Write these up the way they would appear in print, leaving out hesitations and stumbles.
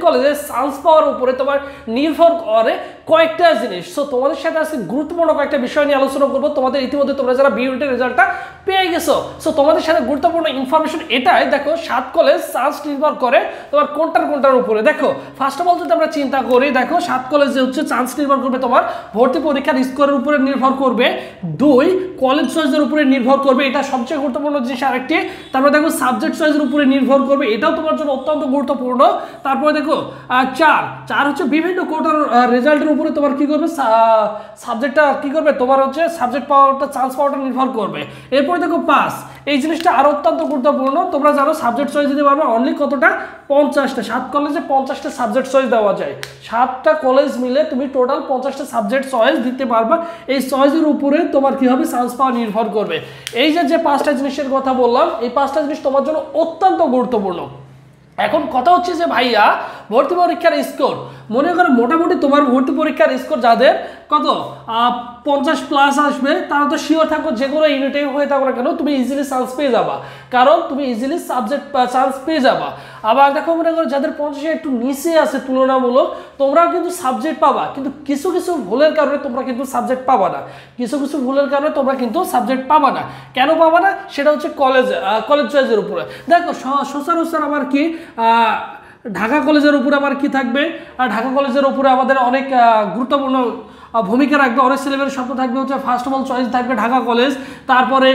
কলেজে চান্স পাওয়ার উপরে তোমার নির্ভর করে কয়েকটা জিনিস। সো তোমাদের সাথে আজকে গুরুত্বপূর্ণ কয়েকটা বিষয় নিয়ে আলোচনা করবো। তোমাদের ইতিমধ্যে তোমরা যারা বিউনিটের রেজাল্টটা পেয়ে গেছো, সো তোমাদের সাথে গুরুত্বপূর্ণ ইনফরমেশন এটাই। দেখো 7 কলেজ চান্স নির্ভর করে তোমার কোনটার উপরে। দেখো ফার্স্ট অফ অল যদি আমরা চিন্তা করি, দেখো 7 কলেজে হচ্ছে চান্স নির্ভর করবে তোমার ভর্তি পরীক্ষার স্কোরের উপরে নির্ভর করবে, 2 কলেজ চয়েসের উপরে নির্ভর করবে, এটা সবচেয়ে গুরুত্বপূর্ণ জিনিস আরেকটি। তারপরে দেখো সাবজেক্ট চয়েসের উপরে নির্ভর করবে, এটাও তোমার জন্য অত্যন্ত গুরুত্বপূর্ণ। তারপরে দেখো 4 হচ্ছে বিভিন্ন কোটার রেজাল্টের উপরে তোমার কি করবে, সাবজেক্টটা কি করবে, তোমার হচ্ছে সাবজেক্ট পাওয়ারটা চান্স পাওয়ারটা নির্ভর করবে। এরপরে দেখো 5, এই জিনিসটা আরো অত্যন্ত গুরুত্বপূর্ণ। তোমরা জানো সাবজেক্ট চয়েস দিতে পারবে অনলি কতটা, 50টা। 7 কলেজে 50টা সাবজেক্ট চয়েস দেওয়া যায়। 7টা কলেজ মিলে তুমি টোটাল 50টা সাবজেক্ট চয়েস দিতে পারবা। এই চয়েসের উপরে তোমার কি হবে, চান্স পাওয়া নির্ভর করবে। এই যে 5টা জিনিসের কথা বললাম, এই 5টা জিনিস তোমার জন্য অত্যন্ত গুরুত্বপূর্ণ। এখন কথা হচ্ছে যে ভাইয়া ভর্তি পরীক্ষার স্কোর, মনে করো মোটামুটি তোমার ভর্তি পরীক্ষার স্কোর যাদের কত 50 প্লাস আসবে, তারা তো শিওর থাকো যে কোনো ইউনিটে হয়ে থাকো না কেন তুমি ইজিলি চান্স পেয়ে যাবা, কারণ তুমি ইজিলি সাবজেক্ট চান্স পেয়ে যাবা। আবার দেখো মনে করো যাদের 50 একটু নিচে আছে তুলনামূলক, তোমরাও কিন্তু সাবজেক্ট পাবা, কিন্তু কিছু ভুলের কারণে তোমরা কিন্তু সাবজেক্ট পাবা না। কিছু ভুলের কারণে তোমরা কিন্তু সাবজেক্ট পাবা না। কেন পাবা না, সেটা হচ্ছে কলেজ চয়েসের উপরে। দেখো সচরাচর আমার কি ঢাকা কলেজের উপরে আমার কি থাকবে, ঢাকা কলেজের উপরে আমাদের অনেক গুরুত্বপূর্ণ ভূমিকা রাখবে, অনেক ছেলেমেয়ের স্বপ্ন থাকবে হচ্ছে ফার্স্ট অফ অল চয়েস থাকবে ঢাকা কলেজ, তারপরে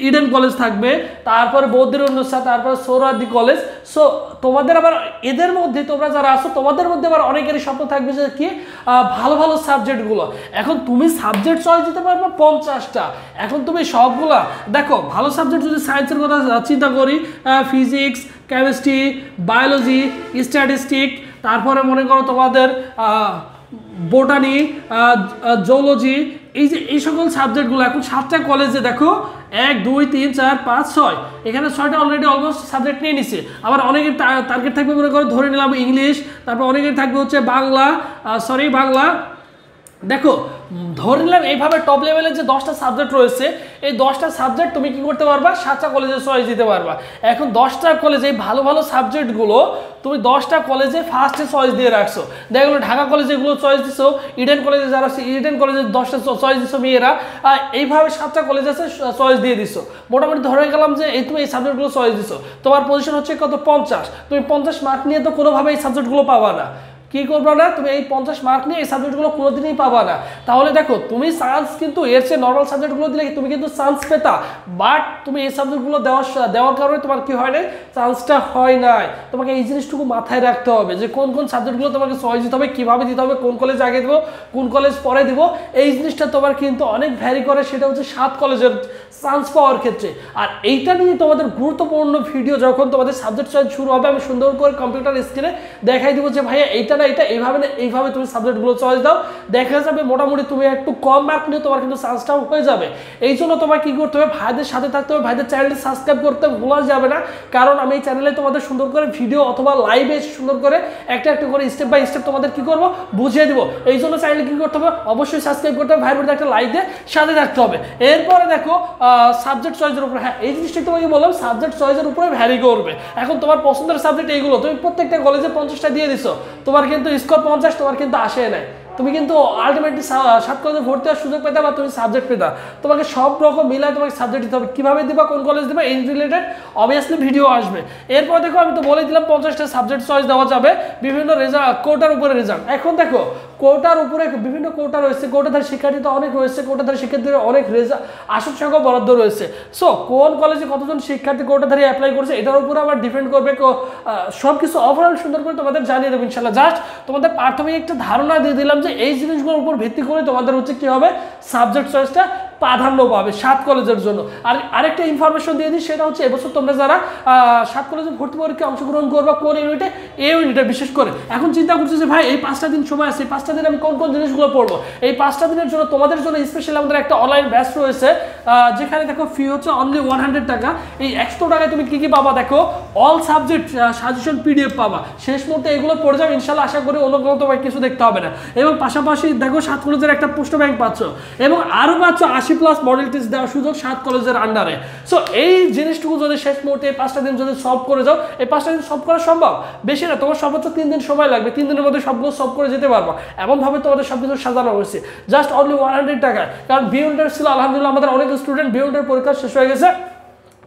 ইডেন কলেজ থাকবে, তারপরে বৌদ্ধিরুন্নসা, তারপরে সোহরাওয়ার্দী কলেজ। সো তোমাদের আবার এদের মধ্যে তোমরা যারা আছো তোমাদের মধ্যে আবার অনেকেরই স্বপ্ন থাকবে যে কি ভালো সাবজেক্টগুলো। এখন তুমি সাবজেক্ট চয়েস দিতে পারবে 50টা। এখন তুমি সবগুলা দেখো ভালো সাবজেক্ট যদি সায়েন্সের কথা চিন্তা করি, ফিজিক্স, কেমিস্ট্রি, বায়োলজি, স্ট্যাটিস্টিক, তারপরে মনে করো তোমাদের বোটানি, জুলজি, এই সকল সাবজেক্টগুলো এখন 7টা কলেজে দেখো 1 2 3 4 5 6 এখানে 6টা অলরেডি অলমোস্ট সাবজেক্ট নিয়ে নিছে। আবার অনেকের টার্গেট থাকবে মনে করো ধরে নিলাম ইংলিশ, তারপর অনেকের থাকবে হচ্ছে বাংলা। দেখো ধরে নিলাম এইভাবে টপ লেভেলের যে 10টা সাবজেক্ট রয়েছে, এই 10টা সাবজেক্ট তুমি কি করতে পারবা, 7টা কলেজে চয়েস দিতে পারবা। এখন 10টা কলেজে ভালো সাবজেক্টগুলো তুমি 10টা কলেজে ফার্স্টে চয়েস দিয়ে রাখছো। দেখো ঢাকা কলেজে এগুলো চয়েস দিছো, ইডেন কলেজে যারা ইডেন কলেজে 10টা চয়েস দিছো মেয়েরা, এইভাবে 7টা কলেজ আছে চয়েস দিয়ে দিছো। মোটামুটি ধরে গেলাম যে তুমি এই সাবজেক্টগুলো চয়েস দিছো, তোমার পজিশন হচ্ছে কত 50। তুমি 50 মার্ক নিয়ে তো কোনোভাবে এই সাবজেক্টগুলো পাবা না। কি করবো না, তুমি এই 50 মার্ক নিয়ে এই সাবজেক্টগুলো কোনোদিনই পাবা না। তাহলে দেখো তুমি চান্স কিন্তু এর চেয়ে নর্মাল সাবজেক্টগুলো দিলে তুমি কিন্তু চান্স পেতা, বাট তুমি এই সাবজেক্টগুলো দেওয়ার কারণে তোমার কি হয় নাই, চান্সটা হয় নাই। তোমাকে এই জিনিসটুকু মাথায় রাখতে হবে যে কোন সাবজেক্টগুলো তোমাকে চয়েস দিতে হবে, কীভাবে দিতে হবে, কোন কলেজ আগে দেবো, কোন কলেজ পরে দিব, এই জিনিসটা তোমার কিন্তু অনেক ভ্যারি করে। সেটা হচ্ছে 7 কলেজের চান্স পাওয়ার ক্ষেত্রে। আর এইটা নিয়ে তোমাদের গুরুত্বপূর্ণ ভিডিও যখন তোমাদের সাবজেক্ট চয়েস শুরু হবে, আমি সুন্দর করে কম্পিউটার স্ক্রিনে দেখাই দিব যে ভাইয়া এইটা না এটা এইভাবে তুমি সাবজেক্টগুলো চয়েস দাও, দেখা যাবে মোটামুটি তুমি একটু কম মার্ক নিয়ে তোমার কিন্তু চান্সটাও হয়ে যাবে। এই জন্য তোমার কি করতে হবে, ভাইদের সাথে থাকতে হবে, ভাইদের চ্যানেলটি সাবস্ক্রাইব করতে ভোলা যাবে না, কারণ আমি এই চ্যানেলে তোমাদের সুন্দর করে ভিডিও অথবা লাইভে সুন্দর করে একটা করে স্টেপ বাই স্টেপ তোমাদের কি করবো বুঝিয়ে দিব। এই জন্য চ্যানেলে কি করতে হবে, অবশ্যই সাবস্ক্রাইব করতে হবে, ভাইয়ের মধ্যে একটা লাইক দিয়ে সাথে থাকতে হবে। এরপরে দেখো সাবজেক্ট চয়েসের উপরে, হ্যাঁ এই জিনিসটা তোমাকে বললাম সাবজেক্ট চয়েসের উপরে ভ্যারি করবে। এখন তোমার পছন্দের সাবজেক্ট এইগুলো, তুমি প্রত্যেকটা কলেজে 50টা দিয়ে দিছো, তোমার কিন্তু স্কোর 50, তোমার কিন্তু আসে নাই, তুমি কিন্তু আলটিমেটলি 7 কলেজে ভর্তি হওয়ার সুযোগ পেতে বা তুমি সাবজেক্ট পেতা। তোমাকে সব রকম মিলায় তোমাকে সাবজেক্ট দিতে হবে, কীভাবে দিবা, কোন কলেজ দিবা, এই রিলেটেড অবভিয়াসলি ভিডিও আসবে। এরপর দেখো আমি তো বলে দিলাম 50টা সাবজেক্ট চয়েস দেওয়া যাবে, বিভিন্ন কোটার উপরে রেজাল্ট। এখন দেখো কোটার উপরে বিভিন্ন কোটা রয়েছে, কোটাধারী শিক্ষার্থী তো অনেক রয়েছে, কোটাধারী শিক্ষার্থীদের অনেক আসন সংখ্যা বরাদ্দ রয়েছে। সো কোন কলেজে কতজন শিক্ষার্থী কোটাধারী অ্যাপ্লাই করছে এটার উপরে আবার ডিপেন্ড করবে। সব কিছু ওভারঅল সুন্দর করে তোমাদের জানিয়ে দেবো ইনশাল্লাহ। জাস্ট তোমাদের প্রাথমিক একটা ধারণা দিয়ে দিলাম যে এই জিনিসগুলোর উপর ভিত্তি করে তোমাদের হচ্ছে কি হবে, সাবজেক্ট চয়েসটা প্রাধান্য পাবে 7 কলেজের জন্য। আর আরেকটা ইনফরমেশন দিয়ে দিই, সেটা হচ্ছে এবছর তোমরা যারা 7 কলেজে ভর্তি পরীক্ষায় অংশগ্রহণ করবা কোন ইউনিটে, এই ইউনিটে বিশেষ করে এখন চিন্তা করছে যে ভাই এই 5টা দিন সময় আছে, এই 5টা দিন আমি কোন জিনিসগুলো পড়বো। এই 5টা দিনের জন্য তোমাদের জন্য স্পেশালি আমাদের একটা অনলাইন ব্যাচ রয়েছে, যেখানে দেখো ফি হচ্ছে অনলি 100 টাকা। এই 100 টাকায় তুমি কি পাবা, দেখো অল সাবজেক্ট সাজেশন PDF পাবা। শেষ মুহূর্তে এগুলো পড়ে যাবে ইনশাল্লাহ, আশা করি অন্য কোনো তোমার কিছু দেখতে হবে না। এবং পাশাপাশি দেখো 7 কলেজের একটা প্রশ্ন ব্যাংক পাচ্ছ, এবং আরও পাচ্ছ 80+ মডেল টেস্ট দেওয়ার সুযোগ 7 কলেজের আন্ডারে। সো এই জিনিসটুকু যদি শেষ মুহূর্তে এই 5টা দিন যদি সলভ করে যাও, এই 5টা দিন সলভ করা সম্ভব, বেশি না, তোমার সর্বোচ্চ 3 দিন সময় লাগবে, 3 দিনের মধ্যে সবগুলো সলভ করে যেতে পারবো। এমনভাবে তোমাদের সবকিছু সাজানো হয়েছে জাস্ট অনলি 100 টাকায়। কারণ বিউন্ডের ছিল আলহামদুলিল্লাহ আমাদের অনেক স্টুডেন্ট বিউন্ডের পরীক্ষা শেষ হয়ে গেছে,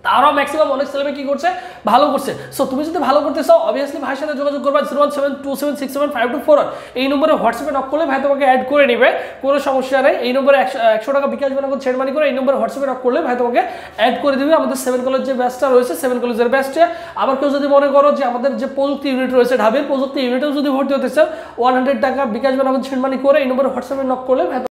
তারাও ম্যাক্সিমাম অনেক ছেলেমেয়ে কি করছে, ভালো করছে। সো তুমি যদি ভালো করতে চাও অবভিয়াসলি ভাইয়ের সাথে যোগাযোগ করবা 01727675241 এই নম্বরে হোয়াটসঅ্যাপে নক করলে ভাই তোমাকে অ্যাড করে নেবে, কোনো সমস্যা নেই। এই নম্বরে 100 টাকা বিকাশ বানানোর ছেড় মানি করে এই নম্বরে হোয়াটসঅ্যাপে নক করলে ভাই তোমাকে অ্যাড করে দিবে আমাদের 7 কলেজ যে ব্যাচটা রয়েছে 7 কলেজের ব্যাচটা। আবার কেউ যদি মনে করো যে আমাদের যে প্রযুক্তি ইউনিট রয়েছে ঢাবির প্রযুক্তি ইউনিটেও যদি ভর্তি হতে চাও 100 টাকা বিকাশ বানানোর ছেড় মানি করে এই নম্বরে হোয়াটসঅ্যাপে নক করলে ভাই